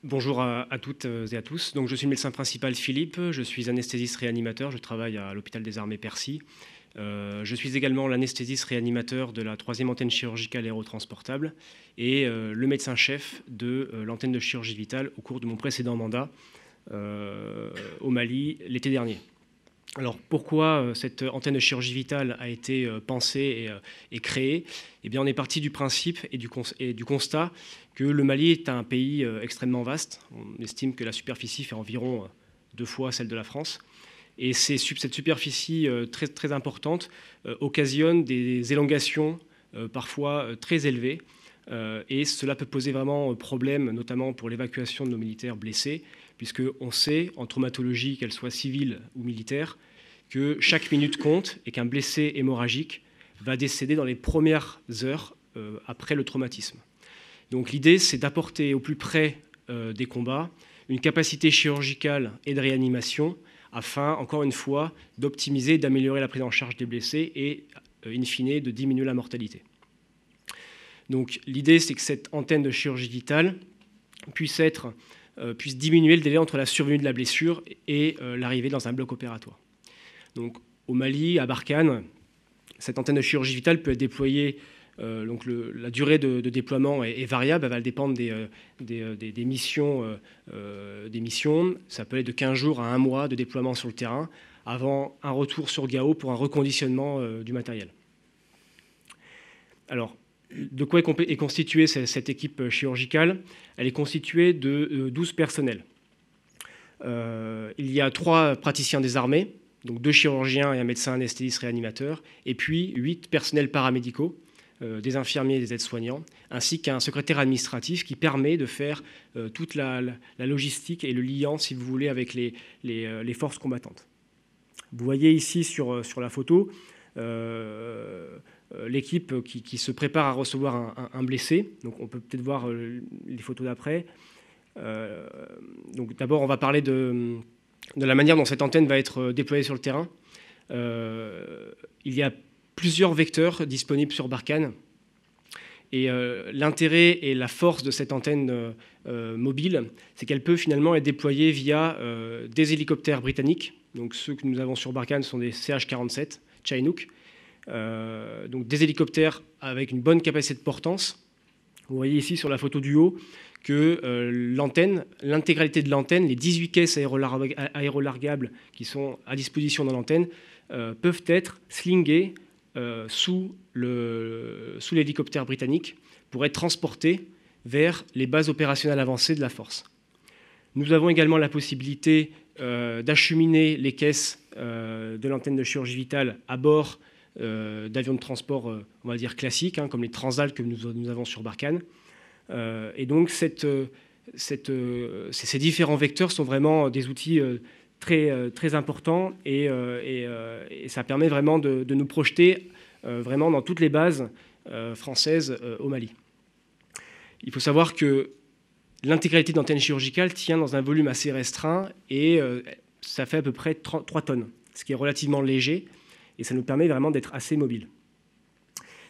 Bonjour à toutes et à tous. Donc, je suis le médecin principal Philippe, je suis anesthésiste réanimateur, je travaille à l'hôpital des Armées Percy. Je suis également l'anesthésiste réanimateur de la 3e antenne chirurgicale aérotransportable et le médecin-chef de l'antenne de chirurgie vitale au cours de mon précédent mandat au Mali l'été dernier. Alors pourquoi cette antenne de chirurgie vitale a été pensée et créée? Eh bien, on est parti du principe et du constat que le Mali est un pays extrêmement vaste. On estime que la superficie fait environ 2 fois celle de la France. Et cette superficie très, très importante occasionne des élongations parfois très élevées. Et cela peut poser vraiment problème, notamment pour l'évacuation de nos militaires blessés, puisqu'on sait, en traumatologie, qu'elle soit civile ou militaire, que chaque minute compte et qu'un blessé hémorragique va décéder dans les premières heures après le traumatisme. Donc l'idée, c'est d'apporter au plus près des combats une capacité chirurgicale et de réanimation afin, encore une fois, d'optimiser et d'améliorer la prise en charge des blessés et, in fine, de diminuer la mortalité. Donc l'idée, c'est que cette antenne de chirurgie vitale puisse diminuer le délai entre la survenue de la blessure et l'arrivée dans un bloc opératoire. Donc, au Mali, à Barkhane, cette antenne de chirurgie vitale peut être déployée. La durée de déploiement est variable, elle va dépendre des missions. Ça peut être de 15 jours à 1 mois de déploiement sur le terrain avant un retour sur Gao pour un reconditionnement du matériel. Alors, de quoi est constituée cette équipe chirurgicale? Elle est constituée de 12 personnels. Il y a 3 praticiens des armées, donc 2 chirurgiens et un médecin anesthésiste réanimateur, et puis 8 personnels paramédicaux, des infirmiers et des aides-soignants, ainsi qu'un secrétaire administratif qui permet de faire toute la logistique et le liant, si vous voulez, avec les forces combattantes. Vous voyez ici sur la photo l'équipe qui se prépare à recevoir un blessé. Donc on peut peut-être voir les photos d'après. Donc d'abord, on va parler de la manière dont cette antenne va être déployée sur le terrain. Il y a plusieurs vecteurs disponibles sur Barkhane. Et l'intérêt et la force de cette antenne mobile, c'est qu'elle peut finalement être déployée via des hélicoptères britanniques. Donc ceux que nous avons sur Barkhane sont des CH-47 Chinook. Donc des hélicoptères avec une bonne capacité de portance. Vous voyez ici sur la photo du haut que l'intégralité de l'antenne, les 18 caisses aérolargables qui sont à disposition dans l'antenne, peuvent être slingées sous l'hélicoptère britannique pour être transportées vers les bases opérationnelles avancées de la force. Nous avons également la possibilité d'acheminer les caisses de l'antenne de chirurgie vitale à bord d'avions de transport, on va dire classiques, comme les Transal que nous avons sur Barkhane. Et donc ces différents vecteurs sont vraiment des outils très, très importants et ça permet vraiment de nous projeter vraiment dans toutes les bases françaises au Mali. Il faut savoir que l'intégralité de l'antenne chirurgicale tient dans un volume assez restreint et ça fait à peu près 3 tonnes, ce qui est relativement léger et ça nous permet vraiment d'être assez mobile.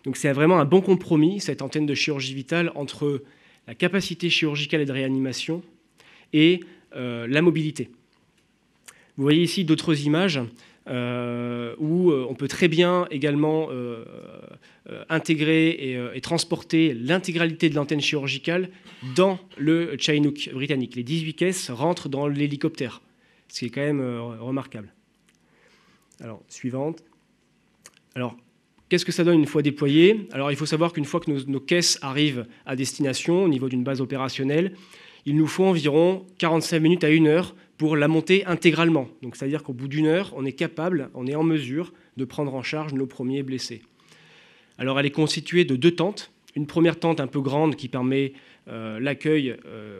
Donc c'est vraiment un bon compromis, cette antenne de chirurgie vitale, entre la capacité chirurgicale et de réanimation et la mobilité. Vous voyez ici d'autres images où on peut très bien également intégrer et transporter l'intégralité de l'antenne chirurgicale dans le Chinook britannique. Les 18 caisses rentrent dans l'hélicoptère, ce qui est quand même remarquable. Alors, suivante. Alors, qu'est-ce que ça donne une fois déployé? Alors, il faut savoir qu'une fois que nos caisses arrivent à destination, au niveau d'une base opérationnelle, il nous faut environ 45 minutes à 1 heure pour la monter intégralement. Donc, c'est-à-dire qu'au bout d'1 heure, on est en mesure de prendre en charge nos premiers blessés. Alors, elle est constituée de 2 tentes. Une première tente un peu grande qui permet l'accueil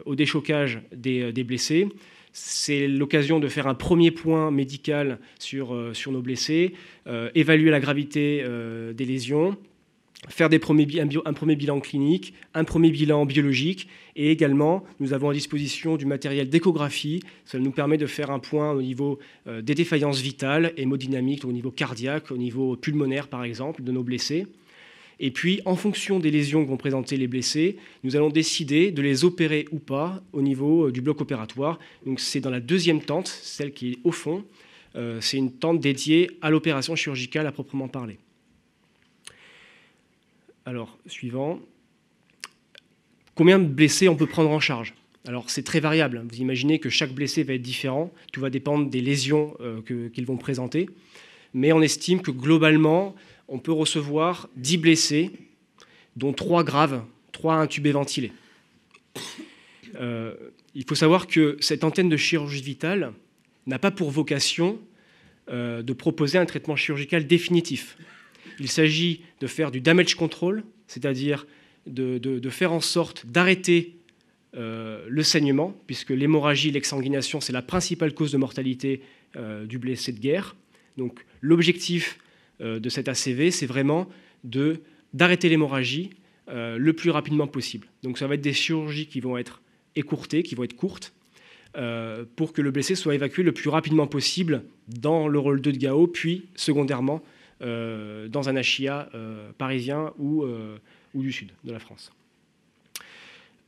au déchocage des blessés. C'est l'occasion de faire un premier point médical sur nos blessés, évaluer la gravité des lésions, faire un premier bilan clinique, un premier bilan biologique, et également, nous avons à disposition du matériel d'échographie. Ça nous permet de faire un point au niveau des défaillances vitales, hémodynamiques, au niveau cardiaque, au niveau pulmonaire, par exemple, de nos blessés. Et puis, en fonction des lésions que vont présenter les blessés, nous allons décider de les opérer ou pas au niveau du bloc opératoire. Donc, c'est dans la deuxième tente, celle qui est au fond. C'est une tente dédiée à l'opération chirurgicale à proprement parler. Alors, suivant. Combien de blessés on peut prendre en charge? Alors, c'est très variable. Vous imaginez que chaque blessé va être différent. Tout va dépendre des lésions qu'ils vont présenter. Mais on estime que globalement, on peut recevoir 10 blessés, dont 3 graves, 3 intubés ventilés. Il faut savoir que cette antenne de chirurgie vitale n'a pas pour vocation de proposer un traitement chirurgical définitif. Il s'agit de faire du damage control, c'est-à-dire de faire en sorte d'arrêter le saignement, puisque l'hémorragie, l'exsanguination, c'est la principale cause de mortalité du blessé de guerre. Donc l'objectif de cet ACV, c'est vraiment d'arrêter l'hémorragie le plus rapidement possible. Donc ça va être des chirurgies qui vont être écourtées, qui vont être courtes, pour que le blessé soit évacué le plus rapidement possible dans le rôle 2 de Gao, puis secondairement dans un HIA parisien ou du sud de la France.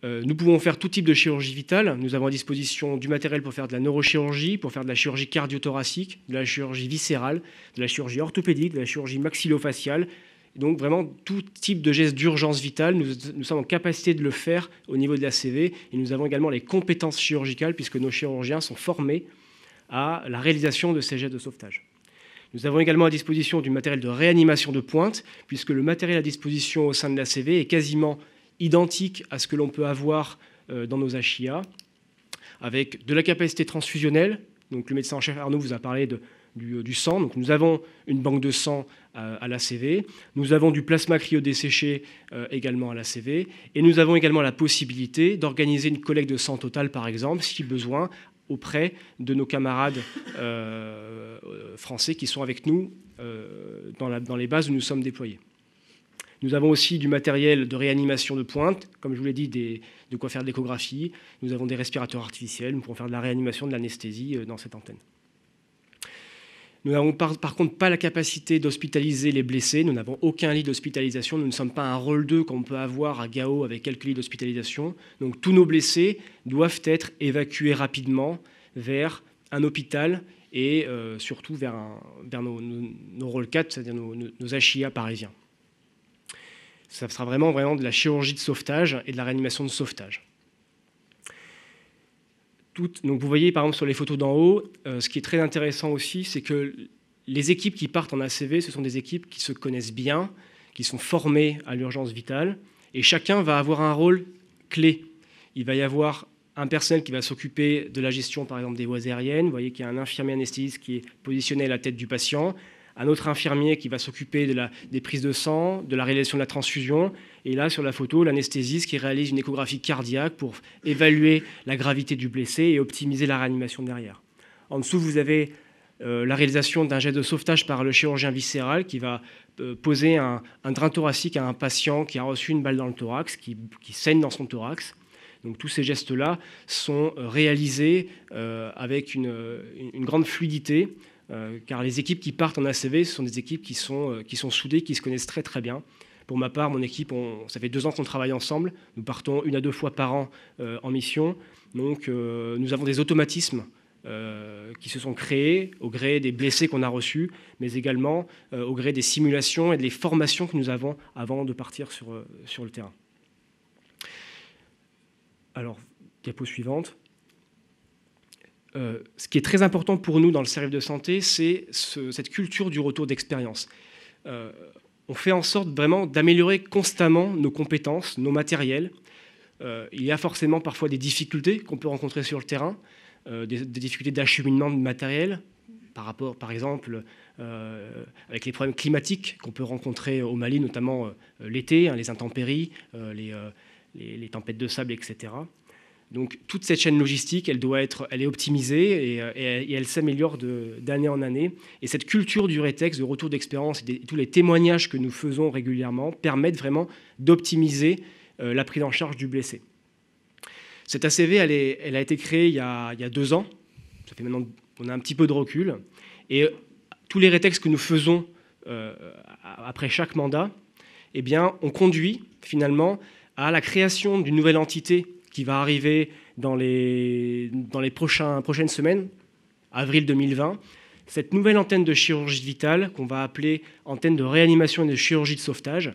Nous pouvons faire tout type de chirurgie vitale. Nous avons à disposition du matériel pour faire de la neurochirurgie, pour faire de la chirurgie cardio-thoracique, de la chirurgie viscérale, de la chirurgie orthopédique, de la chirurgie maxillofaciale. Donc vraiment tout type de geste d'urgence vitale, nous sommes en capacité de le faire au niveau de l'ACV. Et nous avons également les compétences chirurgicales puisque nos chirurgiens sont formés à la réalisation de ces gestes de sauvetage. Nous avons également à disposition du matériel de réanimation de pointe puisque le matériel à disposition au sein de l'ACV est quasiment identique à ce que l'on peut avoir dans nos HIA, avec de la capacité transfusionnelle. Donc le médecin en chef Arnaud vous a parlé du sang. Donc nous avons une banque de sang à l'ACV. Nous avons du plasma cryodesséché également à l'ACV. Et nous avons également la possibilité d'organiser une collecte de sang totale, par exemple, si besoin, auprès de nos camarades français qui sont avec nous dans les bases où nous sommes déployés. Nous avons aussi du matériel de réanimation de pointe, comme je vous l'ai dit, de quoi faire de l'échographie. Nous avons des respirateurs artificiels, nous pouvons faire de la réanimation, de l'anesthésie dans cette antenne. Nous n'avons par contre pas la capacité d'hospitaliser les blessés, nous n'avons aucun lit d'hospitalisation, nous ne sommes pas un rôle 2 qu'on peut avoir à Gao avec quelques lits d'hospitalisation. Donc tous nos blessés doivent être évacués rapidement vers un hôpital et surtout vers nos rôles 4, c'est-à-dire nos HIA parisiens. Ça sera vraiment de la chirurgie de sauvetage et de la réanimation de sauvetage. Donc vous voyez par exemple sur les photos d'en haut, ce qui est très intéressant aussi, c'est que les équipes qui partent en ACV, ce sont des équipes qui se connaissent bien, qui sont formées à l'urgence vitale, et chacun va avoir un rôle clé. Il va y avoir un personnel qui va s'occuper de la gestion par exemple des voies aériennes. Vous voyez qu'il y a un infirmier anesthésiste qui est positionné à la tête du patient, un autre infirmier qui va s'occuper des prises de sang, de la réalisation de la transfusion, et là sur la photo, l'anesthésiste qui réalise une échographie cardiaque pour évaluer la gravité du blessé et optimiser la réanimation derrière. En dessous, vous avez la réalisation d'un geste de sauvetage par le chirurgien viscéral qui va poser un drain thoracique à un patient qui a reçu une balle dans le thorax, qui saigne dans son thorax. Donc tous ces gestes-là sont réalisés avec une grande fluidité, car les équipes qui partent en ACV, ce sont des équipes qui sont soudées, qui se connaissent très très bien. Pour ma part, mon équipe, ça fait 2 ans qu'on travaille ensemble. Nous partons 1 à 2 fois par an en mission. Donc nous avons des automatismes qui se sont créés au gré des blessés qu'on a reçus, mais également au gré des simulations et des formations que nous avons avant de partir sur le terrain. Alors, diapo suivante. Ce qui est très important pour nous dans le service de santé, c'est cette culture du retour d'expérience. On fait en sorte vraiment d'améliorer constamment nos compétences, nos matériels. Il y a forcément parfois des difficultés qu'on peut rencontrer sur le terrain, des difficultés d'acheminement de matériel, par rapport, par exemple, avec les problèmes climatiques qu'on peut rencontrer au Mali, notamment l'été, les intempéries, les tempêtes de sable, etc. Donc toute cette chaîne logistique, elle est optimisée et elle s'améliore d'année en année. Et cette culture du rétex, de retour d'expérience et tous les témoignages que nous faisons régulièrement permettent vraiment d'optimiser la prise en charge du blessé. Cette ACV, elle a été créée il y a 2 ans. Ça fait maintenant, on a un petit peu de recul. Et tous les rétex que nous faisons après chaque mandat, eh bien, on conduit finalement à la création d'une nouvelle entité qui va arriver dans les prochaines semaines, avril 2020. Cette nouvelle antenne de chirurgie vitale, qu'on va appeler antenne de réanimation et de chirurgie de sauvetage,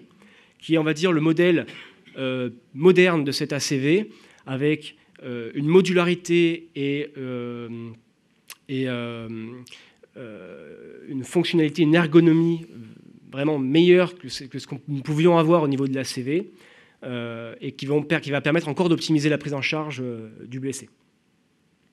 qui est, on va dire, le modèle moderne de cet ACV, avec une modularité et une fonctionnalité, une ergonomie vraiment meilleure que ce que nous pouvions avoir au niveau de l'ACV, et qui va permettre encore d'optimiser la prise en charge du blessé.